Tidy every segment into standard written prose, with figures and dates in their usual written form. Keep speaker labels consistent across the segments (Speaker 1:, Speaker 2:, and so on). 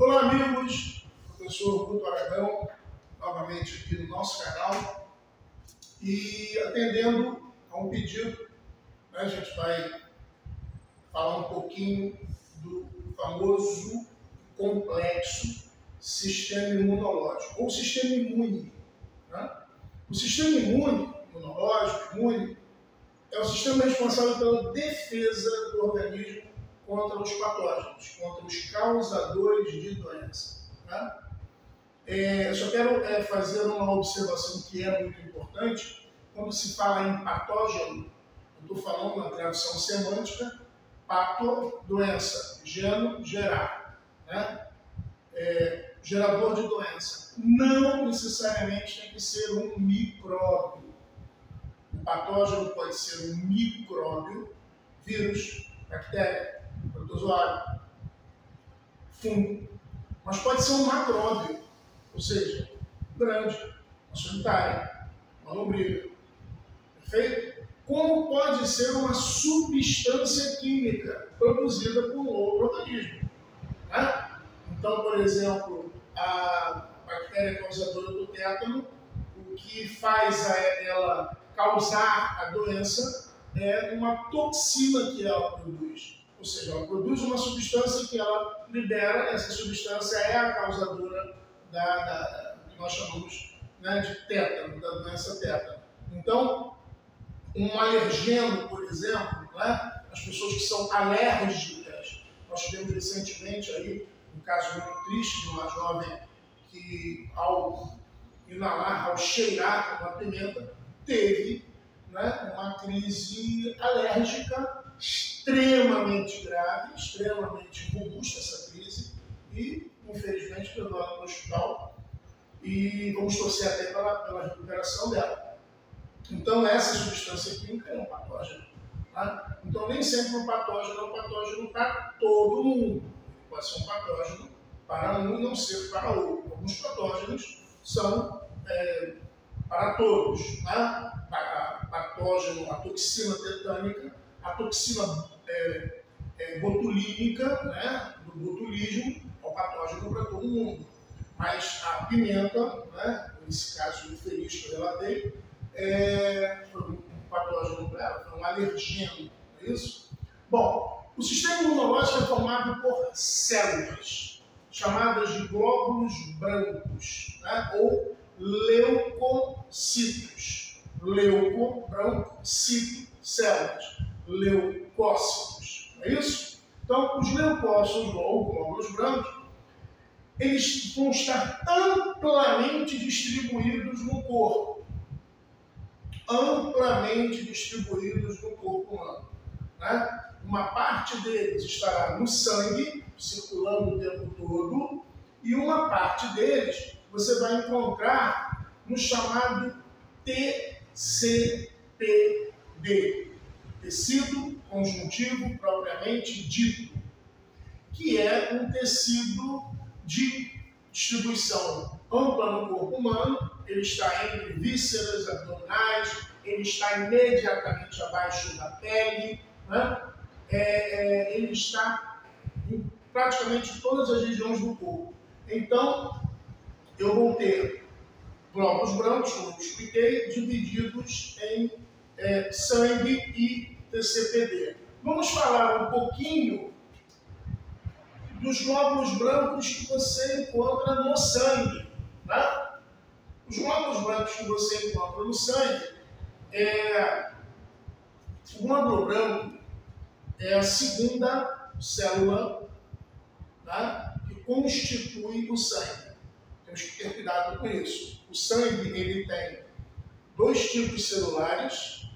Speaker 1: Olá, amigos, professor Guto Aragão, novamente aqui no nosso canal, e atendendo a um pedido, né, a gente vai falar um pouquinho do famoso complexo sistema imunológico, ou sistema imune. Né? O sistema imunológico, é o sistema responsável pela defesa do organismo contra os patógenos, contra os causadores de doença. Né? Eu só quero fazer uma observação que é muito importante. Quando se fala em patógeno, eu estou falando na tradução semântica, pato, doença, geno, gerar. Né? Gerador de doença. Não necessariamente tem que ser um micróbio. O patógeno pode ser um micróbio, vírus, bactéria, protozoário, fungo, mas pode ser um macróbio, ou seja, grande, uma solitária, uma lombriga. Perfeito? Como pode ser uma substância química produzida por outro organismo. Né? Então, por exemplo, a bactéria causadora do tétano, o que faz ela causar a doença é uma toxina que ela produz. Ou seja, ela produz uma substância que ela libera, essa substância é a causadora que nós chamamos, né, de tétano, da doença tétano. Então, um alergeno, por exemplo, né, as pessoas que são alérgicas, nós tivemos recentemente aí um caso muito triste de uma jovem que, ao inalar, ao cheirar uma pimenta, teve, né, uma crise alérgica extremamente grave, extremamente robusta essa crise, e infelizmente levou ela para o hospital e vamos torcer até pela recuperação dela. Então essa substância química é um patógeno. Tá? Então nem sempre um patógeno é um patógeno para todo mundo. Pode ser um patógeno para um e não ser para outro. Alguns patógenos são para todos. Né? Patógeno, a toxina tetânica, a toxina botulínica, né, do botulismo, é um patógeno para todo mundo. Mas a pimenta, né, nesse caso infeliz que eu relatei, foi um patógeno para ela, foi um alergeno, não é isso? Bom, o sistema imunológico é formado por células, chamadas de glóbulos brancos, né, ou leucocitos. Leuco, branco, cito, células. Leucócitos, não é isso? Então, os leucócitos, ou glóbulos brancos, eles vão estar amplamente distribuídos no corpo. Amplamente distribuídos no corpo humano. Né? Uma parte deles estará no sangue, circulando o tempo todo, e uma parte deles você vai encontrar no chamado TCPD, tecido conjuntivo propriamente dito, que é um tecido de distribuição ampla no corpo humano. Ele está entre vísceras, abdominais, ele está imediatamente abaixo da pele, né? Ele está em praticamente todas as regiões do corpo. Então, eu vou ter glóbulos brancos, como eu expliquei, divididos em sangue e TCPD. Vamos falar um pouquinho dos glóbulos brancos que você encontra no sangue. Né? Os glóbulos brancos que você encontra no sangue, o glóbulo branco é a segunda célula, tá, que constitui o sangue. Temos que ter cuidado com isso. O sangue ele tem dois tipos celulares,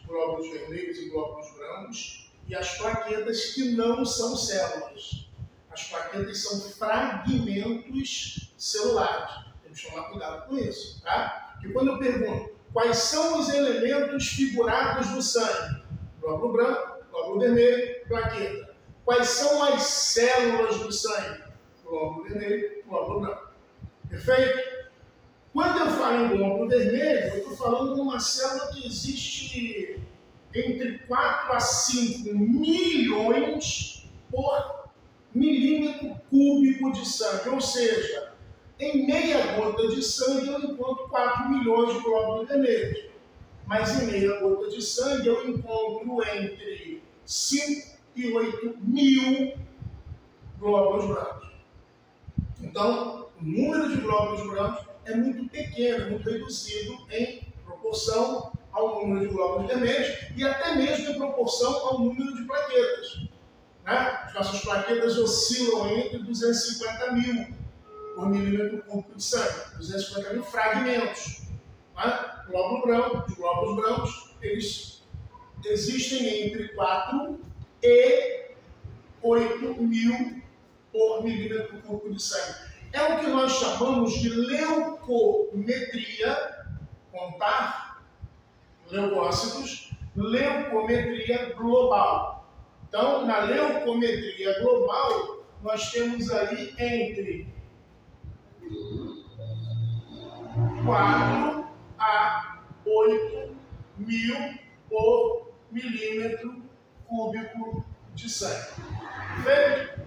Speaker 1: glóbulos vermelhos e glóbulos brancos, e as plaquetas que não são células. As plaquetas são fragmentos celulares. Temos que tomar cuidado com isso. Tá? Porque quando eu pergunto quais são os elementos figurados no sangue, glóbulo branco, glóbulo vermelho, plaqueta. Quais são as células do sangue? Glóbulo vermelho, glóbulo branco. Perfeito? Quando eu falo em glóbulo vermelho, eu estou falando de uma célula que existe entre 4 a 5 milhões por cúbico de sangue, ou seja, em meia gota de sangue eu encontro 4 milhões de glóbulos vermelhos, mas em meia gota de sangue eu encontro entre 5 e 8 mil glóbulos brancos. Então, o número de glóbulos brancos é muito pequeno, muito reduzido em proporção ao número de glóbulos vermelhos e até mesmo em proporção ao número de plaquetas. Né? As nossas plaquetas oscilam entre 250 mil por milímetro cúbico de sangue, 250 mil fragmentos. Né? Os glóbulos brancos, eles existem entre 4 e 8 mil por milímetro cúbico de sangue. É o que nós chamamos de leucometria, contar leucócitos, leucometria global. Então, na leucometria global, nós temos aí entre 4 a 8 mil por milímetro cúbico de sangue. Perfeito?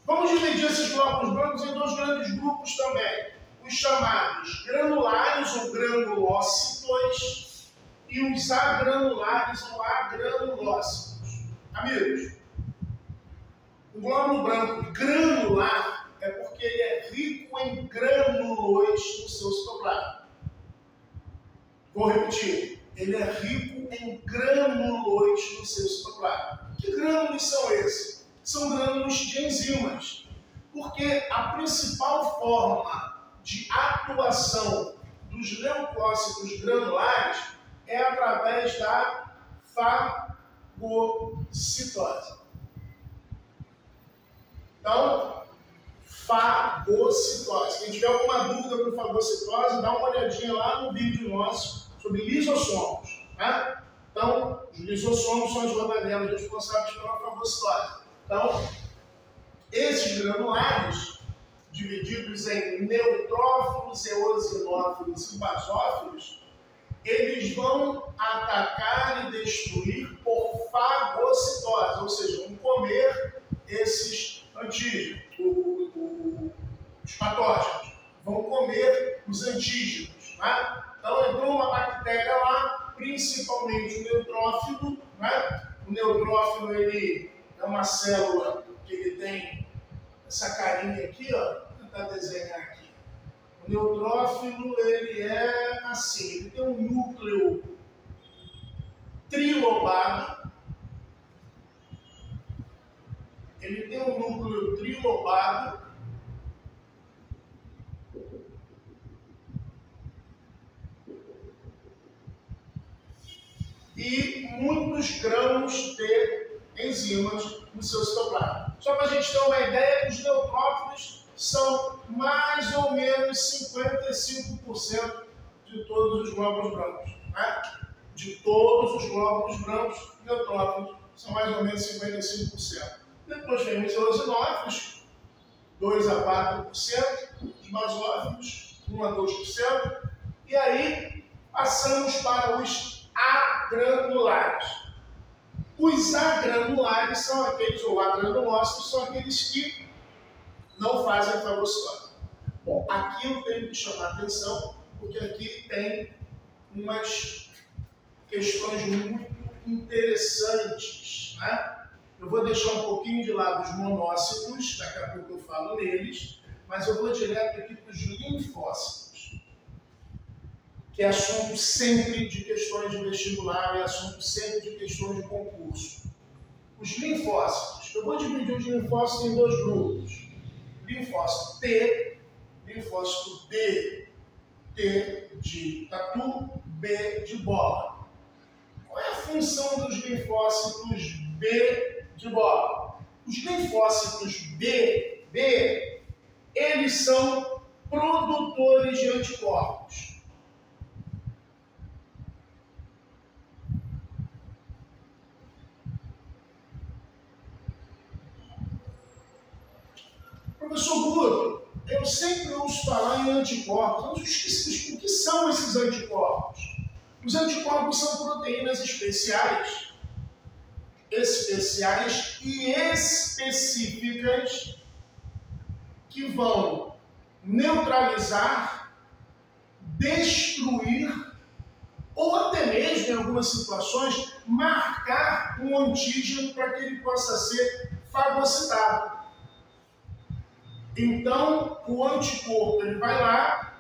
Speaker 1: Vamos dividir esses glóbulos brancos em dois grandes grupos também. Os chamados granulares ou granulócitos e os agranulares ou agranulócitos. Amigos, o glóbulo branco granular é porque ele é rico em grânulos no seu citoplasma. Vou repetir. Ele é rico em grânulos no seu citoplasma. Que grânulos são esses? São grânulos de enzimas, porque a principal forma de atuação dos leucócitos granulares é através da fagocitose. Então, fagocitose. Quem tiver alguma dúvida com fagocitose, dá uma olhadinha lá no vídeo nosso sobre lisossomos. Né? Então, os lisossomos são as organelas responsáveis pela fagocitose. Então, esses granulares, divididos em neutrófilos, eosinófilos e basófilos, eles vão atacar e destruir por fagocitose, ou seja, vão comer esses antígenos, os patógenos, vão comer os antígenos. Né? Então, entrou uma bactéria lá, principalmente o neutrófilo. Né? O neutrófilo, ele é uma célula que ele tem essa carinha aqui, ó. Vou tentar desenhar aqui. O neutrófilo, ele é assim, ele tem um núcleo trilobado. Ele tem um núcleo trilobado. E muitos grãos de enzimas no seu citoplasma. Só para a gente ter uma ideia, os neutrófilos são mais ou menos 55% de todos os glóbulos brancos. Né? De todos os glóbulos brancos, neutrófilos são mais ou menos 55%. Depois vem os eosinófilos, 2 a 4%, os basófilos, 1 a 2%, e aí passamos para os agranulares. Os agranulares são aqueles, ou agranulócitos, são aqueles que não fazem a fagocitose. Bom, aqui eu tenho que chamar a atenção, porque aqui tem umas questões muito interessantes. Né? Eu vou deixar um pouquinho de lado os monócitos, daqui a pouco eu falo neles, mas eu vou direto aqui para os linfócitos, que é assunto sempre de questões de vestibular, é assunto sempre de questões de concurso. Os linfócitos. Eu vou dividir os linfócitos em dois grupos. Linfócito T, linfócito B. T de tatu, B de bola. Qual é a função dos linfócitos B de bola? Os linfócitos B, eles são produtores de anticorpos. Professor Guto, eu sempre ouço falar em anticorpos. Mas o que são esses anticorpos? Os anticorpos são proteínas especiais especiais e específicas que vão neutralizar, destruir ou até mesmo, em algumas situações, marcar um antígeno para que ele possa ser fagocitado. Então, o anticorpo ele vai lá,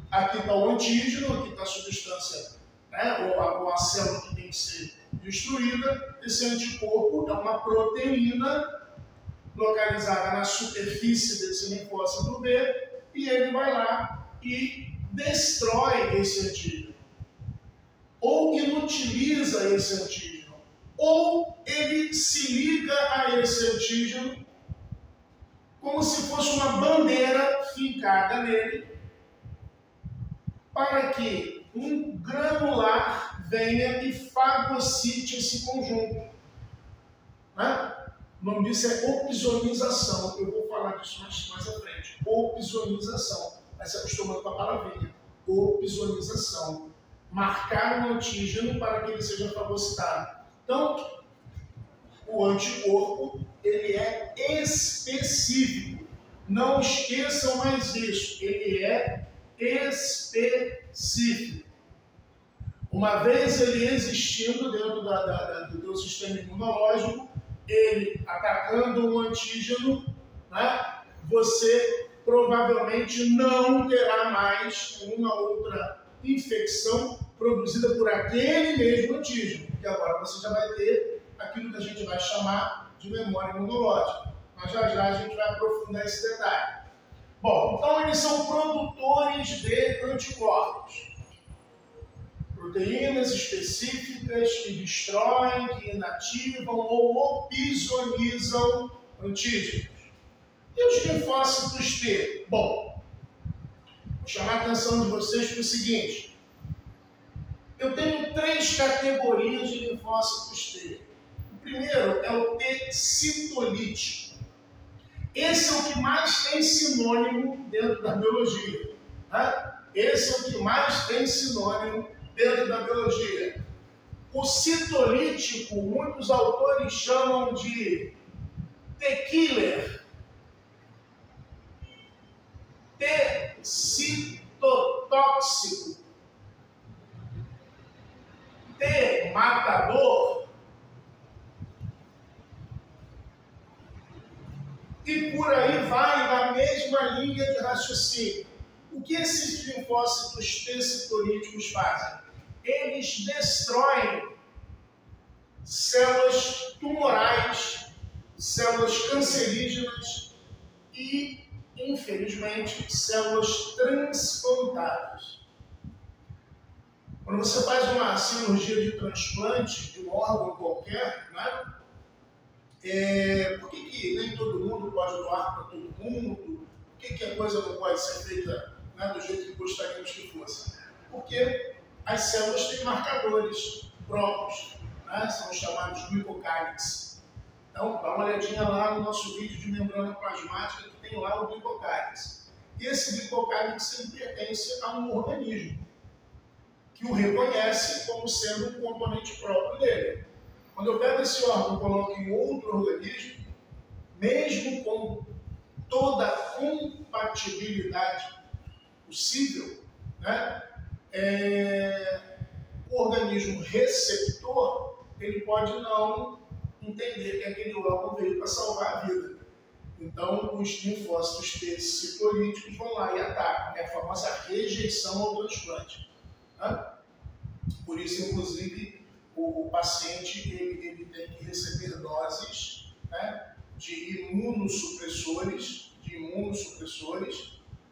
Speaker 1: aqui está o antígeno, aqui está a substância, né, ou a célula que tem que ser destruída. Esse anticorpo é uma proteína localizada na superfície desse linfócito B, e ele vai lá e destrói esse antígeno, ou inutiliza esse antígeno, ou ele se liga a esse antígeno como se fosse uma bandeira fincada nele, para que um granular venha e fagocite esse conjunto. Né? O nome disso é opsonização. Eu vou falar disso mais à frente. Opsonização. Vai se acostumando com a palavrinha. Opsonização. Marcar um antígeno para que ele seja fagocitado. Então, o anticorpo, ele é específico. Não esqueçam mais isso. Ele é específico. Uma vez ele existindo dentro do teu sistema imunológico, ele atacando um antígeno, né, você provavelmente não terá mais uma outra infecção produzida por aquele mesmo antígeno, porque agora você já vai ter aquilo que a gente vai chamar de memória imunológica. Mas já já a gente vai aprofundar esse detalhe. Bom, então eles são produtores de anticorpos. Proteínas específicas que destroem, que inativam ou opsonizam antígenos. E os linfócitos T? Bom, vou chamar a atenção de vocês para o seguinte. Eu tenho 3 categorias de linfócitos T. O primeiro é o T citolítico. Esse é o que mais tem sinônimo dentro da biologia. Tá? Esse é o que mais tem sinônimo dentro da biologia. O citolítico, muitos autores chamam de T-killer, T-citotóxico, T-matador, e por aí vai na mesma linha de raciocínio. O que esses linfócitos T citolíticos fazem? Eles destroem células tumorais, células cancerígenas e, infelizmente, células transplantáveis. Quando você faz uma cirurgia de transplante de um órgão qualquer, né? Por que nem todo mundo pode doar para todo mundo? Por que a coisa não pode ser feita, né, do jeito que gostaríamos que fosse? Porque as células têm marcadores próprios, né? São chamados glicocálix. Então, dá uma olhadinha lá no nosso vídeo de membrana plasmática, que tem lá o glicocálix. E esse glicocálix ele pertence a um organismo que o reconhece como sendo um componente próprio dele. Quando eu pego esse órgão e coloco em outro organismo, mesmo com toda a compatibilidade possível, né, o organismo receptor ele pode não entender que aquele órgão veio para salvar a vida. Então, os linfócitos T citolíticos vão lá e atacam. É a famosa rejeição ao transplante. Né? Por isso, inclusive, o paciente ele tem que receber doses, né, de imunossupressores,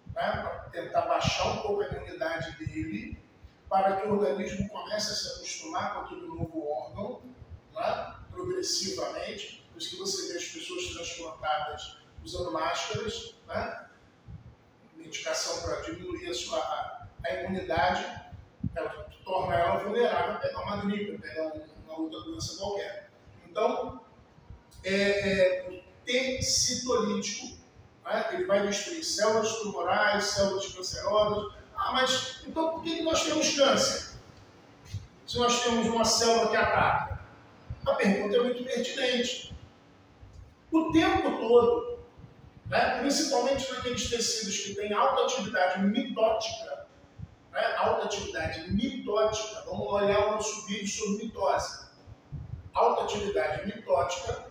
Speaker 1: né, para tentar baixar um pouco a imunidade dele, para que o organismo comece a se acostumar com aquele novo órgão, né, progressivamente. Por isso que você vê as pessoas transplantadas usando máscaras, né, medicação para diminuir a imunidade, ela torna ela vulnerável a pegar uma gripe, a pegar uma outra doença qualquer. Então, o T citolítico, né, ele vai destruir células tumorais, células cancerosas. Ah, mas então por que nós temos câncer? Se nós temos uma célula que ataca? A pergunta é muito pertinente. O tempo todo, né, principalmente naqueles tecidos que têm alta atividade mitótica, né, alta atividade mitótica, vamos olhar o nosso vídeo sobre mitose. Alta atividade mitótica,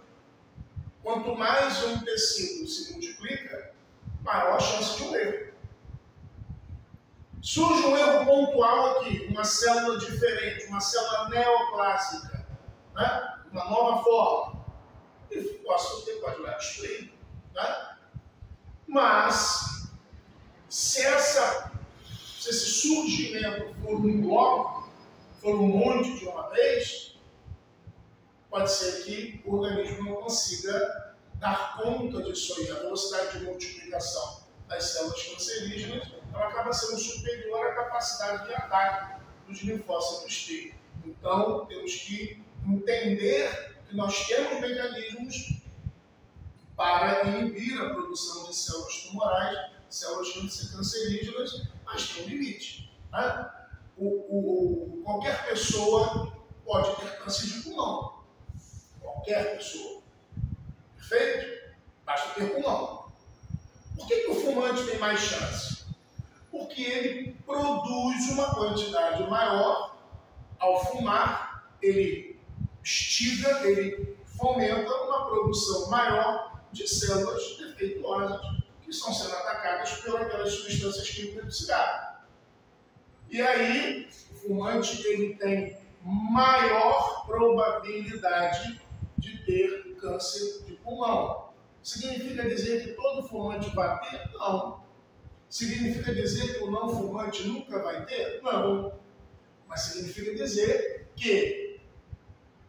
Speaker 1: quanto mais um tecido se multiplica, maior a chance de um erro. Surge um erro pontual aqui, uma célula diferente, uma célula neoplásica, né? Uma nova forma. E pode levar isso aí. Né? Mas, se esse surgimento for um bloco, for um monte de uma vez, pode ser que o organismo não consiga dar conta disso aí. A velocidade de multiplicação das células cancerígenas, ela acaba sendo superior à capacidade de ataque dos linfócitos T. Então, temos que entender que nós temos mecanismos para inibir a produção de células tumorais, células cancerígenas, mas tem um limite. Né? Qualquer pessoa pode ter câncer de pulmão. Qualquer pessoa. Perfeito? Basta ter pulmão. Por que o fumante tem mais chance? Porque ele produz uma quantidade maior ao fumar, ele instiga, ele fomenta uma produção maior de células defeituosas que estão sendo atacadas pelas substâncias químicas do cigarro. E aí, o fumante ele tem maior probabilidade de ter câncer de pulmão. Significa dizer que todo fumante vai ter? Não. Significa dizer que o não fumante nunca vai ter? Não. Mas significa dizer que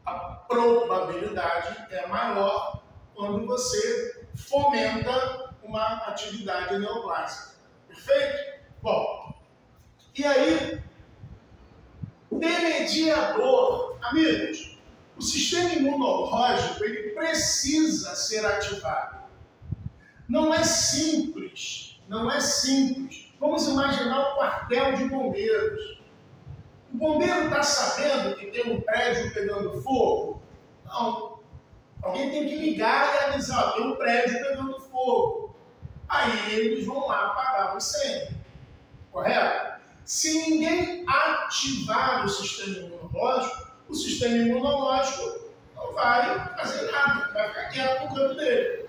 Speaker 1: a probabilidade é maior quando você fomenta uma atividade neoplásica. Perfeito? Bom, e aí, demediador, amigos, o sistema imunológico ele precisa ser ativado. Não é simples, não é simples. Vamos imaginar o quartel de bombeiros. O bombeiro está sabendo que tem um prédio pegando fogo? Não. Alguém tem que ligar e avisar, tem um prédio pegando fogo. Aí eles vão lá apagar o incêndio. Correto? Se ninguém ativar o sistema imunológico não vai fazer nada, vai ficar quieto no canto dele.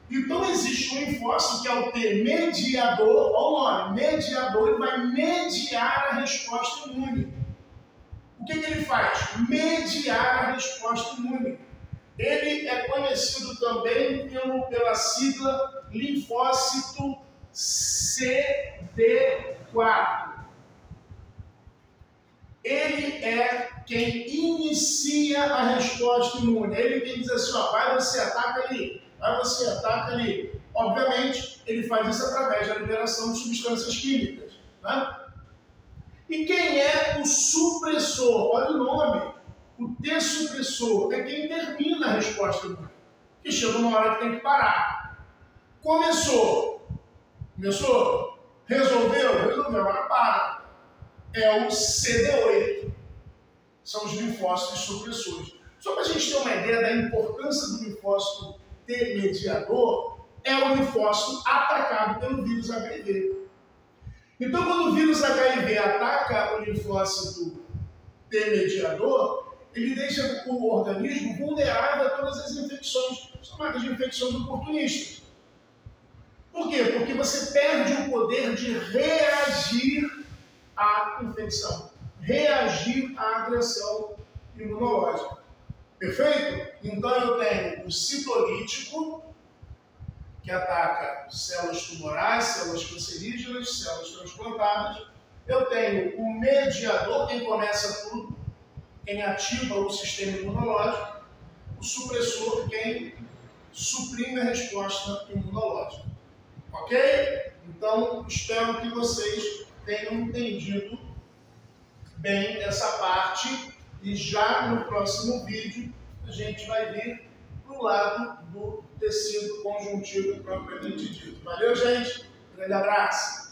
Speaker 1: Então existe um linfócito que é o T mediador, olha o nome, mediador, ele vai mediar a resposta imune. O que ele faz? Mediar a resposta imune. Ele é conhecido também pela sigla linfócito CD4. Ele é quem inicia a resposta imune. Ele quem diz assim, ó, vai você ataca ali, vai você ataca ali. Obviamente, ele faz isso através da liberação de substâncias químicas. Né? E quem é o supressor? Olha o nome. O T-supressor é quem termina a resposta imune. Que chega uma hora que tem que parar. Começou. Resolveu, agora para. É o CD8. São os linfócitos supressores. Só para a gente ter uma ideia da importância do linfócito T mediador, é o linfócito atacado pelo vírus HIV. Então, quando o vírus HIV ataca o linfócito T mediador, ele deixa o organismo vulnerável a todas as infecções, chamadas de infecções oportunistas. Por quê? Porque você perde o poder de reagir à infecção, reagir à agressão imunológica. Perfeito? Então eu tenho o citolítico, que ataca células tumorais, células cancerígenas, células transplantadas. Eu tenho o mediador, quem começa tudo, quem ativa o sistema imunológico, o supressor, quem suprime a resposta imunológica. Ok? Então, espero que vocês tenham entendido bem essa parte e já no próximo vídeo a gente vai vir para o lado do tecido conjuntivo propriamente dito. Valeu, gente? Grande abraço!